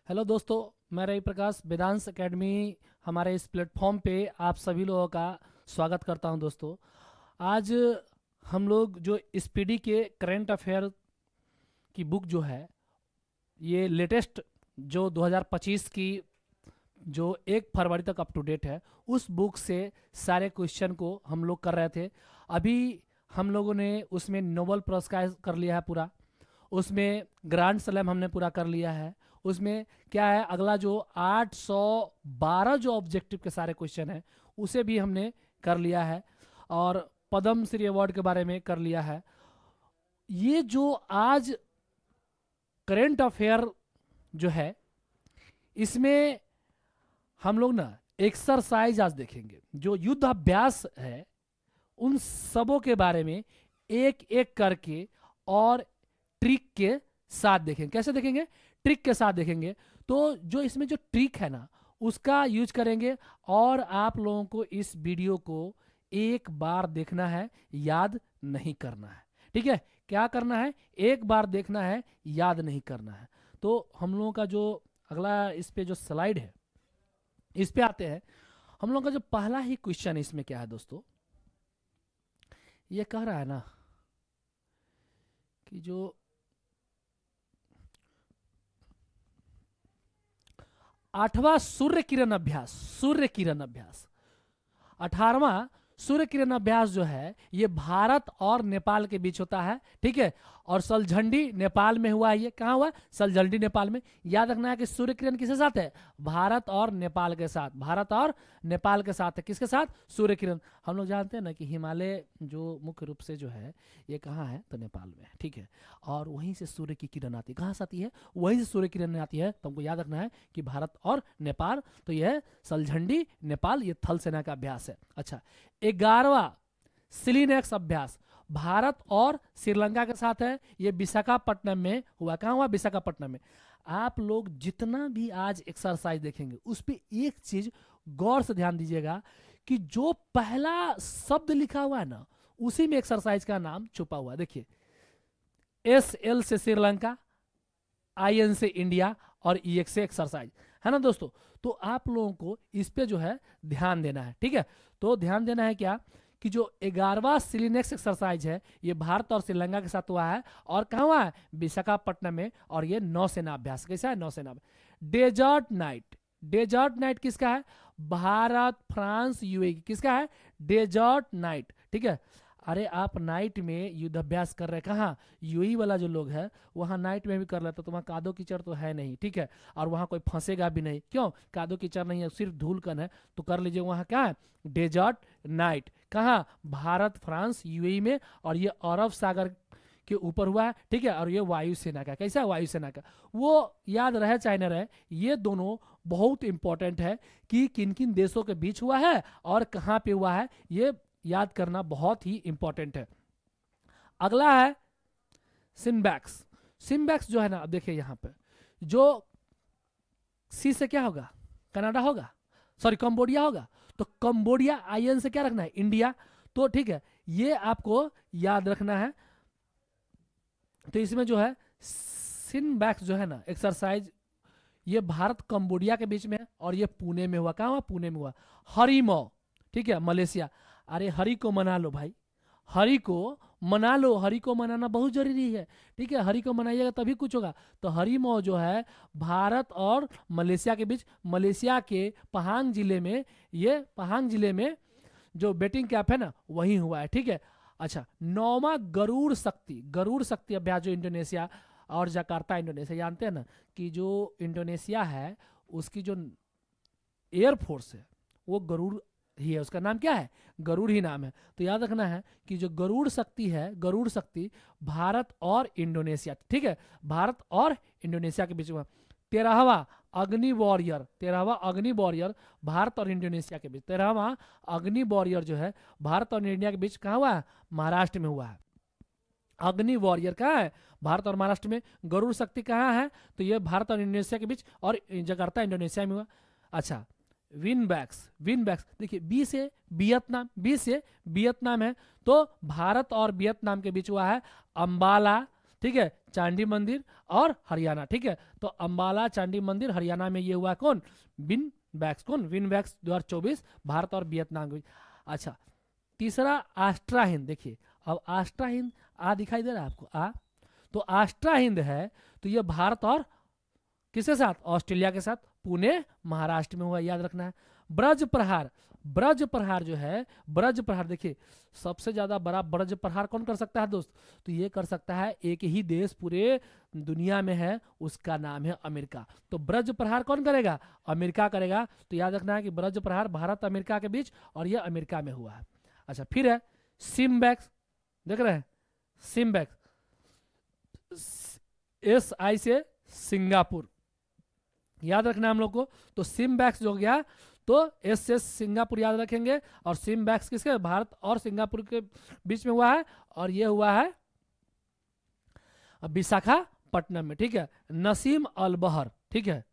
Hello दोस्तों, मैं Ravi Prakash Vedansh academy हमारे इस प्लेटफॉर्म पे आप सभी लोगों का स्वागत करता हूं। दोस्तों, आज हम लोग जो स्पीडी के करंट अफेयर की बुक जो है, ये लेटेस्ट जो 2025 की जो 1 फरवरी तक अप टू डेट है, उस बुक से सारे क्वेश्चन को हम लोग कर रहे थे। अभी हम लोगों ने उसमें नोबेल पुरस्कार कर लिया है पूरा, उसमें ग्रैंड स्लैम हमने पूरा कर लिया है। उसमें क्या है, अगला जो 812 जो ऑब्जेक्टिव के सारे क्वेश्चन हैं उसे भी हमने कर लिया है, और पद्म श्री अवार्ड के बारे में कर लिया है। ये जो आज करंट अफेयर जो है, इसमें हम लोग ना एक्सरसाइज आज देखेंगे, जो युद्ध अभ्यास है उन सबों के बारे में एक एक करके और ट्रिक के साथ देखेंगे। कैसे देखेंगे? ट्रिक के साथ देखेंगे। तो जो इसमें जो ट्रिक है ना, उसका यूज करेंगे, और आप लोगों को इस वीडियो को एक बार देखना है, याद नहीं करना है। ठीक है? क्या करना है? एक बार देखना है, याद नहीं करना है। तो हम लोगों का जो अगला इस पे जो स्लाइड है, इस पे आते हैं। हम लोगों का जो पहला ही क्वेश्चन इसमें क्या है दोस्तों, ये कह रहा है ना कि जो 8वां सूर्य किरण अभ्यास, 18वां सूर्य किरण अभ्यास जो है, ये भारत और नेपाल के बीच होता है। ठीक है? और सलझंडी नेपाल में हुआ है। ये कहाँ हुआ? सलझंडी नेपाल में। याद रखना है कि सूर्य किरण किसके साथ है? भारत और नेपाल के साथ। भारत और नेपाल के साथ है। किसके साथ? सूर्य किरण। हम लोग जानते हैं ना कि हिमालय जो मुख्य रूप से जो है ये कहाँ है? तो नेपाल में है। ठीक है? और वहीं से सूर्य की किरण आती है। कहाँ से आती है? वहीं से सूर्य किरण आती है। तो हमको याद रखना है कि भारत और नेपाल, तो यह है सलझंडी नेपाल, ये थल सेना का अभ्यास है। अच्छा, 11वां सिलिनेक्स अभ्यास भारत और श्रीलंका के साथ है। ये विशाखापट्टनम में हुआ। कहाँ हुआ? विशाखापट्टनम में। आप लोग जितना भी आज एक्सरसाइज देखेंगे उस पर एक चीज गौर से ध्यान दीजिएगा कि जो पहला शब्द लिखा हुआ है ना, उसी में एक्सरसाइज का नाम छुपा हुआ है। देखिए, SL से श्रीलंका, IN से इंडिया, और EX से एक्सरसाइज, है ना दोस्तों? तो आप लोगों को इस पे जो है ध्यान देना है। ठीक है? तो ध्यान देना है क्या कि जो 11वां सिलिनेक्स एक्सरसाइज है, ये भारत और श्रीलंका के साथ हुआ है। और कहाँ हुआ है? विशाखापट्टनम में। और ये नौसेना अभ्यास। कैसा है? नौसेना। डेजर्ट नाइट, डेजर्ट नाइट किसका है? Bharat, France, UAE। किसका है? Desert Knight. ठीक है? अरे आप नाइट में युद्ध अभ्यास कर रहे हैं, कहाँ? UAE वाला जो लोग है वहाँ नाइट में भी कर लेते, तो वहाँ कादो कीचड़ तो है नहीं। ठीक है? और वहाँ कोई फंसेगा भी नहीं। क्यों? कादो कीचड़ नहीं है, सिर्फ धूलकन है। तो कर लीजिए। वहाँ क्या है? Desert Knight. कहाँ? भारत, फ्रांस, UAE में। और ये अरब सागर के ऊपर हुआ है। ठीक है? और ये वायुसेना का। कैसा है? वायुसेना का। वो याद रहे चाहे न रहे, ये दोनों बहुत इंपॉर्टेंट है कि किन किन देशों के बीच हुआ है और कहाँ पे हुआ है। ये याद करना बहुत ही इंपॉर्टेंट है। अगला है सिम्बैक्स। सिम्बैक्स जो है ना, अब देखिए यहां पे जो सी से क्या होगा? कनाडा होगा, सॉरी कंबोडिया होगा। तो कंबोडिया IN से क्या रखना है? इंडिया। तो ठीक है, ये आपको याद रखना है। तो इसमें जो है सिम्बैक्स जो है ना एक्सरसाइज, ये भारत कंबोडिया के बीच में है, और ये पुणे में हुआ। कहाँ हुआ? पुणे में हुआ। हरिमो, ठीक है, मलेशिया। अरे हरि को मना लो भाई, हरि को मना लो। हरि को मनाना बहुत जरूरी है। ठीक है? हरि को मनाइएगा तभी कुछ होगा। तो हरिमो जो है भारत और मलेशिया के बीच, मलेशिया के पहांग जिले में, ये पहांग जिले में जो बेटिंग कैप है ना, वही हुआ है। ठीक है? अच्छा, 9वां गरुड़ शक्ति, गरुड़ शक्ति अभ्यास जो इंडोनेशिया और जकार्ता, इंडोनेशिया। जानते हैं ना कि जो इंडोनेशिया है उसकी जो एयरफोर्स है वो गरुड़ ही है। उसका नाम क्या है? गरुड़ ही नाम है। तो याद रखना है कि जो गरुड़ शक्ति है, गरुड़ शक्ति भारत और इंडोनेशिया, ठीक है, भारत और इंडोनेशिया के बीच में। 13वां अग्नि वॉरियर, 13वां अग्नि वॉरियर भारत और इंडोनेशिया के बीच। 13वां अग्नि वॉरियर जो है भारत और इंडिया के बीच कहाँ हुआ है? महाराष्ट्र में हुआ है। अग्नि वॉरियर कहाँ है? भारत और महाराष्ट्र में। गरुड़ शक्ति कहाँ है? तो ये भारत और इंडोनेशिया के बीच, और जकार्ता इंडोनेशिया में हुआ। अच्छा, विनबैक्स, विनबैक्स देखिए, बी से वियतनाम, बी से वियतनाम है। तो भारत और वियतनाम के बीच हुआ है। अंबाला, ठीक है, चांडी मंदिर और हरियाणा। ठीक है, तो अंबाला चांडी मंदिर हरियाणा में ये हुआ कौन, विन बैक्स। कौन, विन बैक्स 2024 भारत और वियतनाम के बीच। अच्छा, तीसरा आस्ट्रा हिंद। देखिए अब आस्ट्रा हिंद आ दिखाई दे रहा है आपको, आ, तो आस्ट्रा हिंद है तो ये भारत और किसके साथ, ऑस्ट्रेलिया के साथ, पुणे महाराष्ट्र में हुआ, याद रखना है। ब्रज प्रहार, ब्रज प्रहार जो है, ब्रज प्रहार देखिए सबसे ज्यादा बड़ा ब्रज प्रहार कौन कर सकता है दोस्त, तो ये कर सकता है एक ही देश पूरे दुनिया में है, उसका नाम है अमेरिका। तो ब्रज प्रहार कौन करेगा, अमेरिका करेगा। तो याद रखना है कि ब्रज प्रहार भारत अमेरिका के बीच और ये अमेरिका में हुआ है। अच्छा, फिर है सिम्बैक्स, देख रहे हैं सिम्बैक्स, SI से सिंगापुर, याद रखना हम लोग को। तो सिम्बैक्स जो हो गया तो S से सिंगापुर याद रखेंगे, और सिम्बैक्स किसके, भारत और सिंगापुर के बीच में हुआ है, और ये हुआ है विशाखापट्टनम में। ठीक है, नसीम अल बहर। ठीक है,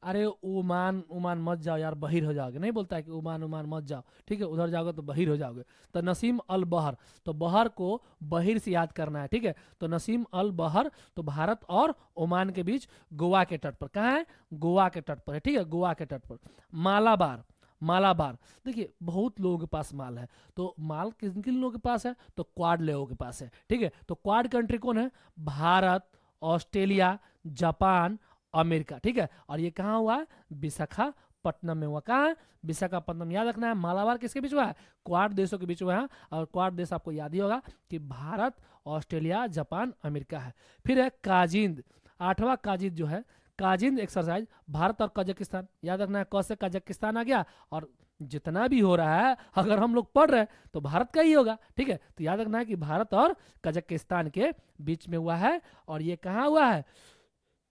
अरे ओमान, ओमान मत जाओ यार, बहिर हो जाओगे, नहीं बोलता है कि ओमान ओमान मत जाओ। ठीक है, उधर जाओगे तो बहिर हो जाओगे। तो नसीम अल बहर, तो बहर को बहिर से याद करना है। ठीक है, तो नसीम अल बहर तो भारत और ओमान के बीच गोवा के तट पर, कहाँ है, गोवा के तट पर है। ठीक है, गोवा के तट पर। मालाबार, मालाबार देखिए बहुत लोगों के पास माल है, तो माल किन किन लोगों के पास है, तो क्वाड लोगों के पास है। ठीक है, तो क्वाड कंट्री कौन है, भारत, ऑस्ट्रेलिया, जापान, अमेरिका। ठीक है, और ये कहाँ हुआ, विशाखापट्टनम में हुआ। कहाँ है, विशाखापट्टनम, याद रखना है। मालाबार किसके बीच हुआ है, क्वाड देशों के बीच हुआ है, और क्वाड देश आपको याद ही होगा कि भारत, ऑस्ट्रेलिया, जापान, अमेरिका है। फिर है काजिंद, 8वां काजिंद जो है, काजिंद एक्सरसाइज भारत और कजाकिस्तान, याद रखना है। क से कजाकिस्तान आ गया, और जितना भी हो रहा है अगर हम लोग पढ़ रहे हैं तो भारत का ही होगा। ठीक है, तो याद रखना है कि भारत और कजाकिस्तान के बीच में हुआ है, और ये कहाँ हुआ है,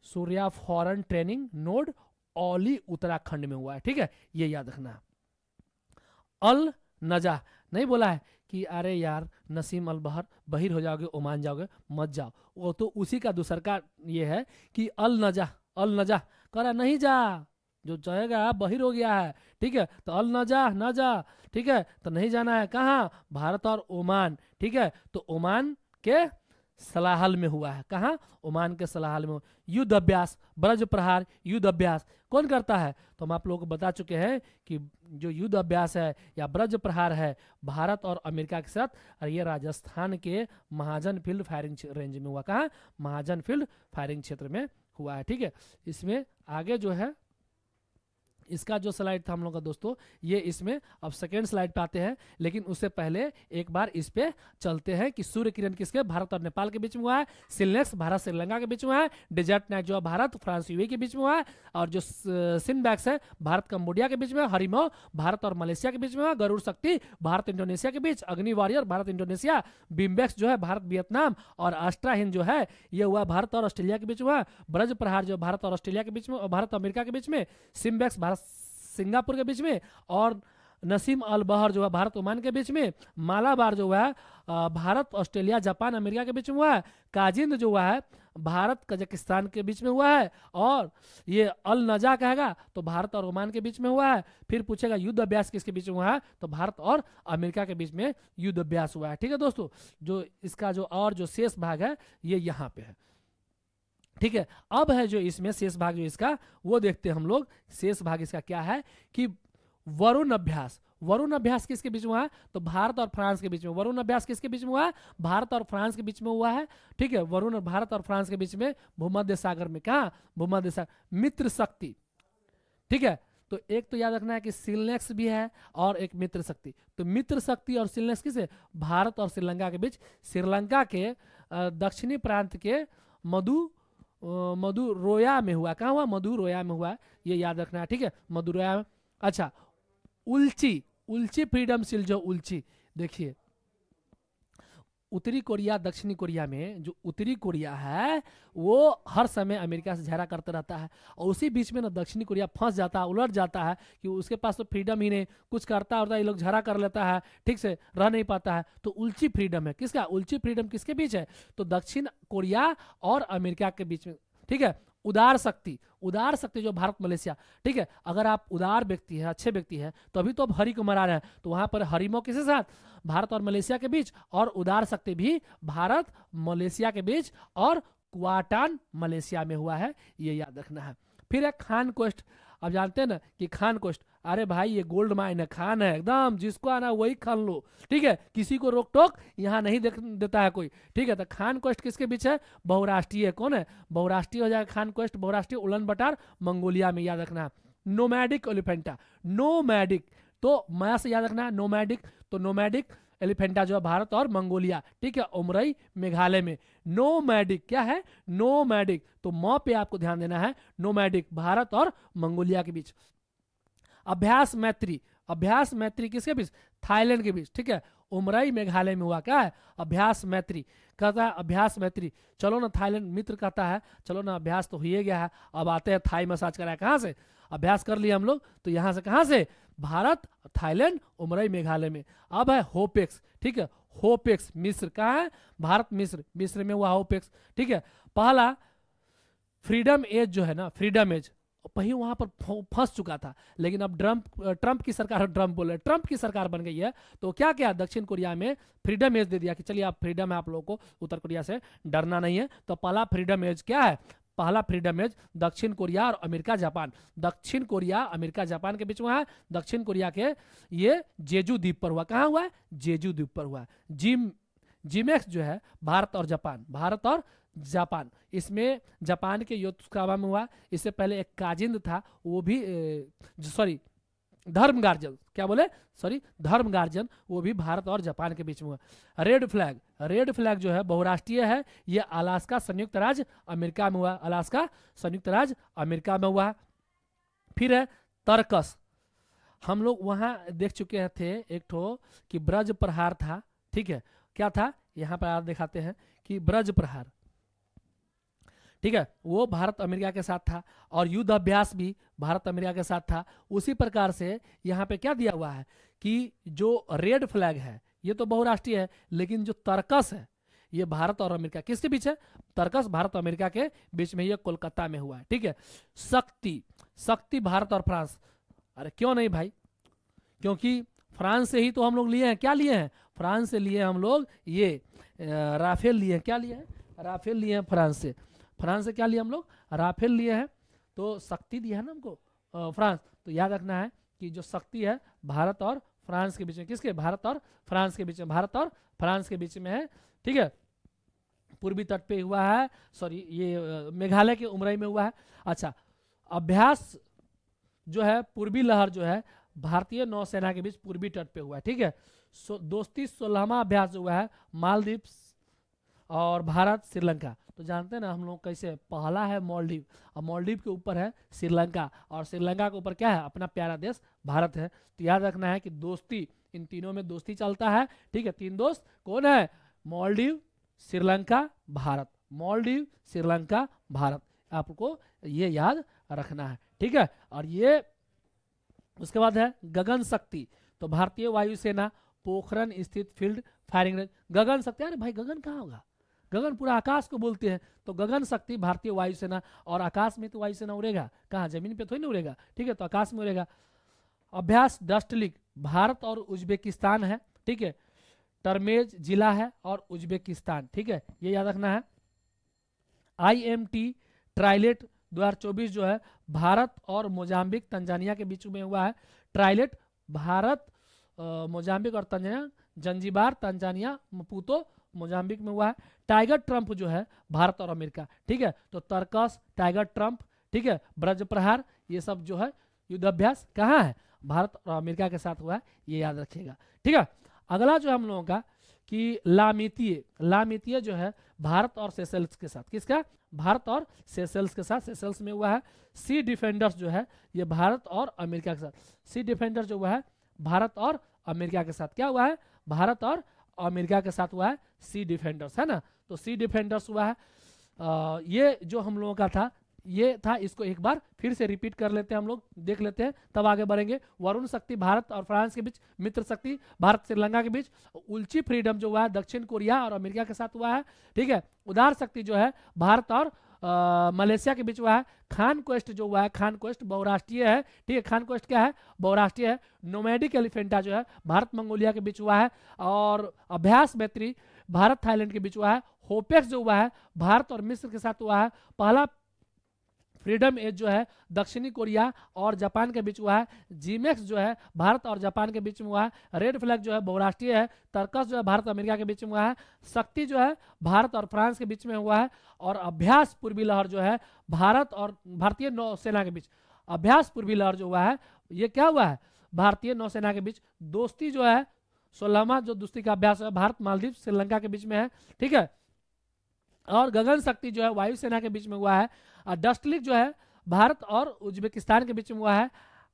सूर्या फॉरेन ट्रेनिंग नोड ओली उत्तराखंड में हुआ है। ठीक है, ये याद रखना। अल नजा, नहीं बोला है कि अरे यार नसीम अल बहर बहिर हो जाओगे, ओमान जाओगे, मत जाओ, वो तो उसी का दूसर का ये है कि अल नजा, अल नजा कह रहा नहीं जा, जो जाएगा बहिर हो गया है। ठीक है, तो अल नजा, ना जा। ठीक है, तो नहीं जाना है, कहाँ, भारत और ओमान। ठीक है, तो ओमान के सलाहल में हुआ है, कहाँ, ओमान के सलाहल में। युद्ध अभ्यास, ब्रज प्रहार युद्ध अभ्यास कौन करता है, तो हम आप लोगों को बता चुके हैं कि जो युद्ध अभ्यास है या ब्रज प्रहार है भारत और अमेरिका के साथ, और ये राजस्थान के महाजन फील्ड फायरिंग रेंज में हुआ। कहाँ, महाजन फील्ड फायरिंग क्षेत्र में हुआ है। ठीक है, इसमें आगे जो है इसका जो स्लाइड था हम लोग का दोस्तों, ये इसमें अब सेकेंड स्लाइड पे आते हैं, लेकिन उससे पहले एक बार इस पे चलते हैं कि सूर्य किरण किसके, भारत और नेपाल के बीच में हुआ है। सिलनेक्स भारत श्रीलंका के बीच में हुआ है। डेजर्ट नाइट जो भारत फ्रांस यूए के बीच में हुआ है। और जो सिनबैक्स है भारत कंबोडिया के बीच में, हरिमो भारत और मलेशिया के बीच में हुआ। गरुड़ शक्ति भारत इंडोनेशिया के बीच, अग्नि वॉरियर भारत इंडोनेशिया, बिम्बेक्स जो है भारत वियतनाम, और आस्ट्रा हिंद जो है ये हुआ भारत और ऑस्ट्रेलिया के बीच में हुआ। ब्रज प्रहार जो भारत और ऑस्ट्रेलिया के बीच में, भारत अमेरिका के बीच में। सिम्बैक्स भारत सिंगापुर के बीच में, और नसीम अल बहर जो है भारत ओमान के बीच में। मालाबार जो हुआ है भारत ऑस्ट्रेलिया जापान अमेरिका के बीच में हुआ है। काजिंद जो हुआ है भारत कजाकिस्तान के बीच में हुआ है। और ये अल नजा कहेगा तो भारत और ओमान के बीच में हुआ है। फिर पूछेगा युद्ध अभ्यास किसके बीच में हुआ है, तो भारत और अमेरिका के बीच में युद्ध अभ्यास हुआ है। ठीक है दोस्तों, जो इसका जो और जो शेष भाग है ये यहाँ पे है। ठीक है, अब है जो इसमें शेष भाग जो इसका वो देखते हैं हम लोग। शेष भाग इसका क्या है कि वरुण अभ्यास। वरुण अभ्यास किसके बीच में हुआ है, तो भारत और फ्रांस के बीच में। वरुण अभ्यास किसके बीच में हुआ है, भारत और फ्रांस के बीच में हुआ है। ठीक है, वरुण और भारत और फ्रांस के बीच में भूमध्य सागर में। कहा, भूमध्य सागर। मित्र शक्ति, ठीक है, तो एक तो याद रखना है कि सिलनेक्स भी है और एक मित्र शक्ति। तो मित्र शक्ति और सिलनेक्स किसे, भारत और श्रीलंका के बीच। श्रीलंका के दक्षिणी प्रांत के मदुरोया में हुआ। कहाँ हुआ, मदुरोया में हुआ, ये याद रखना है। ठीक है, मदुरोया में। अच्छा, उल्ची, उल्ची फ्रीडम सील जो उल्ची, देखिए उत्तरी कोरिया दक्षिणी कोरिया में जो उत्तरी कोरिया है वो हर समय अमेरिका से झगड़ा करता रहता है, और उसी बीच में ना दक्षिणी कोरिया फंस जाता है, उलझ जाता है कि उसके पास तो फ्रीडम ही नहीं, कुछ करता होता है, ये लोग झगड़ा कर लेता है, ठीक से रह नहीं पाता है। तो उल्ची फ्रीडम है किसका, उल्ची फ्रीडम किसके बीच है, तो दक्षिण कोरिया और अमेरिका के बीच में। ठीक है, उदार शक्ति जो भारत मलेशिया, ठीक है, अगर आप उदार व्यक्ति है, अच्छे व्यक्ति है, तो अभी तो अब हरि को मरा रहे हैं, तो वहां पर हरिमो किसके साथ, भारत और मलेशिया के बीच, और उदार शक्ति भी भारत मलेशिया के बीच और क्वाटान मलेशिया में हुआ है, ये याद रखना है। फिर है खान कोस्ट। अब जानते हैं ना कि खान कोस्ट, अरे भाई ये गोल्ड माइन है, खान है एकदम, जिसको आना वही खान लो, ठीक है, किसी को रोक टोक यहाँ नहीं देता है कोई, ठीक है। तो खान कोस्ट किसके बीच है, बहुराष्ट्रीय। कौन है, बहुराष्ट्रीय हो जाएगा खान कोस्ट, बहुराष्ट्रीय उलन बटार मंगोलिया में, याद रखना है। नोमैडिक एलिफेंटा, नोमैडिक तो माया से याद रखना है, नोमैडिक, तो नोमैडिक एलिफेंटा जो है भारत और मंगोलिया, ठीक है, उमरई मेघालय में। नोमैडिक क्या है, नोमैडिक, तो म पे आपको ध्यान देना है, नोमैडिक भारत और मंगोलिया के बीच। अभ्यास मैत्री, अभ्यास मैत्री किसके बीच, थाईलैंड के बीच, ठीक है, उमरई मेघालय में हुआ, क्या है, अभ्यास मैत्री। कहता है अभ्यास मैत्री, चलो ना, थाईलैंड मित्र कहता है चलो ना, अभ्यास तो हो ही गया है, अब आते हैं थाई मसाज कराया, कहाँ से, अभ्यास कर लिया हम लोग, तो यहाँ से कहाँ से, भारत, थाईलैंड, उमरई मेघालय में। अब है होपेक्स, ठीक है, होपेक्स मिस्र, कहाँ है, भारत मिस्र में हुआ होपेक्स, ठीक है। पहला फ्रीडम एज जो है ना, फ्रीडम एज वही वहां पर फंस चुका था, लेकिन अब ट्रंप की सरकार, ट्रंप की सरकार बन गई है, तो क्या क्या दक्षिण कोरिया में फ्रीडम एज दे दिया कि चलिए आप फ्रीडम है, आप लोगों को उत्तर कोरिया से डरना नहीं है। तो पहला फ्रीडम एज क्या है, पहला फ्रीडम एज दक्षिण कोरिया और अमेरिका जापान, दक्षिण कोरिया अमेरिका जापान के बीच में है। दक्षिण कोरिया के ये जेजू द्वीप पर हुआ, कहाँ हुआ है, जेजू द्वीप पर हुआ। जिमेक्स जो है भारत और जापान, भारत और जापान, इसमें जापान के योकोहामा में हुआ। इससे पहले एक काजिंद था, वो भी सॉरी धर्मगार्जन, क्या बोले, सॉरी धर्मगार्जन, वो भी भारत और जापान के बीच में हुआ। रेड फ्लैग, रेड फ्लैग जो है बहुराष्ट्रीय है, ये अलास्का संयुक्त राज्य अमेरिका में हुआ, अलास्का संयुक्त राज्य अमेरिका में हुआ। फिर है तर्कस, हम लोग वहां देख चुके थे एक ठो कि ब्रज प्रहार था, ठीक है, क्या था, यहाँ पर आप दिखाते हैं कि ब्रज प्रहार, ठीक है, वो भारत अमेरिका के साथ था, और युद्ध अभ्यास भी भारत अमेरिका के साथ था। उसी प्रकार से यहाँ पे क्या दिया हुआ है कि जो रेड फ्लैग है ये तो बहुराष्ट्रीय है, लेकिन जो तर्कस है ये भारत और अमेरिका किसके बीच है, तर्कस भारत और अमेरिका के बीच में, ये कोलकाता में हुआ है, ठीक है। शक्ति, शक्ति भारत और फ्रांस, अरे क्यों नहीं भाई, क्योंकि फ्रांस से ही तो हम लोग लिए हैं, क्या लिए हैं, फ्रांस से लिए हम लोग ये राफेल लिए हैं, क्या लिए हैं, राफेल लिए हैं फ्रांस से, फ्रांस से क्या लिए हम लोग, राफेल लिए हैं, तो शक्ति दिया है ना हमको फ्रांस। तो याद रखना है कि जो शक्ति है भारत और फ्रांस के बीच में, किसके, भारत और फ्रांस के बीच में, भारत और फ्रांस के बीच में है, ठीक है। पूर्वी तट पे हुआ है, सॉरी ये मेघालय के उमरई में हुआ है। अच्छा, अभ्यास जो है पूर्वी लहर जो है भारतीय नौसेना के बीच पूर्वी तट पे हुआ है, ठीक है। दोस्ती 16वां अभ्यास जो हुआ है मालदीव और भारत श्रीलंका, तो जानते हैं ना हम लोग कैसे, पहला है मालदीव, और मालदीव के ऊपर है श्रीलंका, और श्रीलंका के ऊपर क्या है, अपना प्यारा देश भारत है। तो याद रखना है कि दोस्ती, इन तीनों में दोस्ती चलता है, ठीक है। तीन दोस्त कौन है, मालदीव, श्रीलंका, भारत, मालदीव, श्रीलंका, भारत, आपको ये याद रखना है, ठीक है। और ये उसके बाद है गगन शक्ति, तो भारतीय वायुसेना पोखरन स्थित फील्ड फायरिंग रेंज, गगन शक्ति, अरे भाई गगन कहाँ होगा, गगन पूरा आकाश को बोलते हैं, तो गगन शक्ति भारतीय वायुसेना, और आकाश में तो वायुसेना उड़ेगा कहाँ, जमीन पे थोड़ी ना उड़ेगा, ठीक है, तो आकाश में उड़ेगा। अभ्यास डस्टलिक भारत और उज्बेकिस्तान है, ठीक है, टर्मेज जिला है और उज्बेकिस्तान, ठीक है, ये याद रखना है। IMT ट्राइलेट 2024 जो है भारत और मोजाम्बिक तंजानिया के बीच में हुआ है। ट्राइलेट भारत, मोजाम्बिक और तंजानिया, जंजीबार तंजानिया, मपूतो मोजाम्बिक में हुआ है। टाइगर ट्रंप जो है भारत और अमेरिका, ठीक है, तो तर्कस, टाइगर ट्रंप, ठीक है, ब्रज प्रहार, ये सब जो है युद्धाभ्यास कहाँ है, भारत और अमेरिका के साथ हुआ है, ये याद रखिएगा, ठीक है। अगला जो हम लोगों का कि लामितीय जो है भारत और सेशल्स के साथ, किसका, भारत और सेशल्स के साथ, सेशल्स में हुआ है। सी डिफेंडर्स जो है ये भारत और अमेरिका के साथ, सी डिफेंडर जो हुआ है भारत और अमेरिका के साथ, क्या हुआ है, भारत और अमेरिका के साथ हुआ है सी डिफेंडर्स, है ना, तो सी डिफेंडर्स हुआ है। ये जो हम लोगों का था ये था, इसको एक बार फिर से रिपीट कर लेते हैं, हम लोग देख लेते हैं तब आगे बढ़ेंगे। वरुण शक्ति भारत और फ्रांस के बीच, मित्र शक्ति भारत श्रीलंका के बीच, उल्ची फ्रीडम जो हुआ है दक्षिण कोरिया और अमेरिका के साथ हुआ है, ठीक है। उदार शक्ति जो है भारत और मलेशिया के बीच हुआ है। खान क्वेस्ट जो हुआ है, खान क्वेस्ट बहुराष्ट्रीय है, ठीक है। खान क्वेस्ट क्या है, बहुराष्ट्रीय है। नोमैडिक एलिफेंटा जो है भारत मंगोलिया के बीच हुआ है। और अभ्यास मैत्री भारत थाईलैंड के बीच हुआ है। होपेक्स जो हुआ है भारत और मिस्र के साथ हुआ है। पहला फ्रीडम एज जो है दक्षिणी कोरिया और जापान के बीच हुआ है। जीमेक्स जो है भारत और जापान के बीच में हुआ है। रेड फ्लैग जो है बहुराष्ट्रीय है। तर्कस जो है भारत अमेरिका के बीच में हुआ है। शक्ति जो है भारत और फ्रांस के बीच में हुआ है। और अभ्यास पूर्वी लहर जो है भारत और भारतीय नौसेना के बीच, अभ्यास पूर्वी लहर जो हुआ है ये क्या हुआ है, भारतीय नौसेना के बीच। दोस्ती जो है 16वां जो दोस्ती का अभ्यास है भारत मालदीव श्रीलंका के बीच में है, ठीक है। और गगन शक्ति जो है वायुसेना के बीच में हुआ है। डस्टलिक जो है भारत और उज्बेकिस्तान के बीच में हुआ है।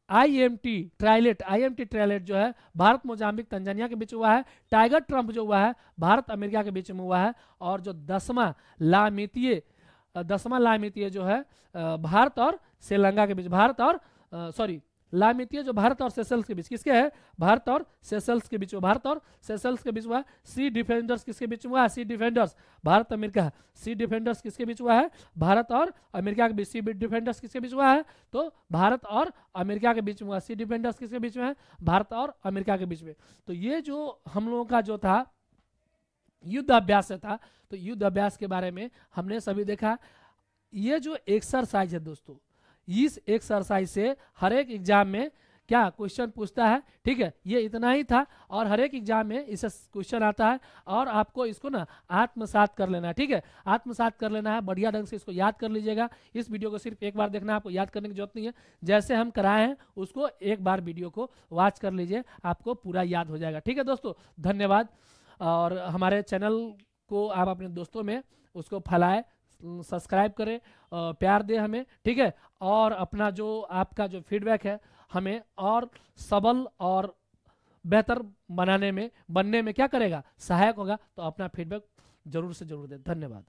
आईएमटी ट्रायलेट जो है भारत मोजाम्बिक तंजानिया के बीच हुआ है। टाइगर ट्रंप जो हुआ है भारत अमेरिका के बीच में हुआ है। और जो 10वां लामितीय जो है भारत और श्रीलंका के बीच, लामितीय जो भारत और सेशल्स के बीच, किसके है, भारत और सेशल्स के बीच, भारत और सेशल्स के बीच हुआ है। सी डिफेंडर्स किसके बीच हुआ है, सी डिफेंडर्स भारत अमेरिका, सी डिफेंडर्स किसके बीच हुआ है, भारत और अमेरिका के बीच। सी डिफेंडर्स किसके बीच हुआ है, तो भारत और अमेरिका के बीच में हुआ। सी डिफेंडर्स किसके बीच में है, भारत और अमेरिका के बीच में। तो ये जो हम लोगों का जो था युद्ध अभ्यास से था, तो युद्ध अभ्यास के बारे में हमने सभी देखा। ये जो एक्सरसाइज है दोस्तों, इस एक्सरसाइज से हर एक एग्जाम में क्या क्वेश्चन पूछता है, ठीक है। ये इतना ही था और हर एक एग्जाम में इससे क्वेश्चन आता है और आपको इसको ना आत्मसात कर लेना है, ठीक है। आत्मसात कर लेना है, बढ़िया ढंग से इसको याद कर लीजिएगा। इस वीडियो को सिर्फ एक बार देखना है, आपको याद करने की जरूरत नहीं है। जैसे हम कराए हैं उसको एक बार वीडियो को वॉच कर लीजिए, आपको पूरा याद हो जाएगा, ठीक है दोस्तों। धन्यवाद। और हमारे चैनल को आप अपने दोस्तों में उसको फैलाएं, सब्सक्राइब करें, प्यार दें हमें, ठीक है। और अपना जो आपका जो फीडबैक है हमें और सबल और बेहतर बनने में क्या करेगा, सहायक होगा। तो अपना फीडबैक जरूर से जरूर दें। धन्यवाद।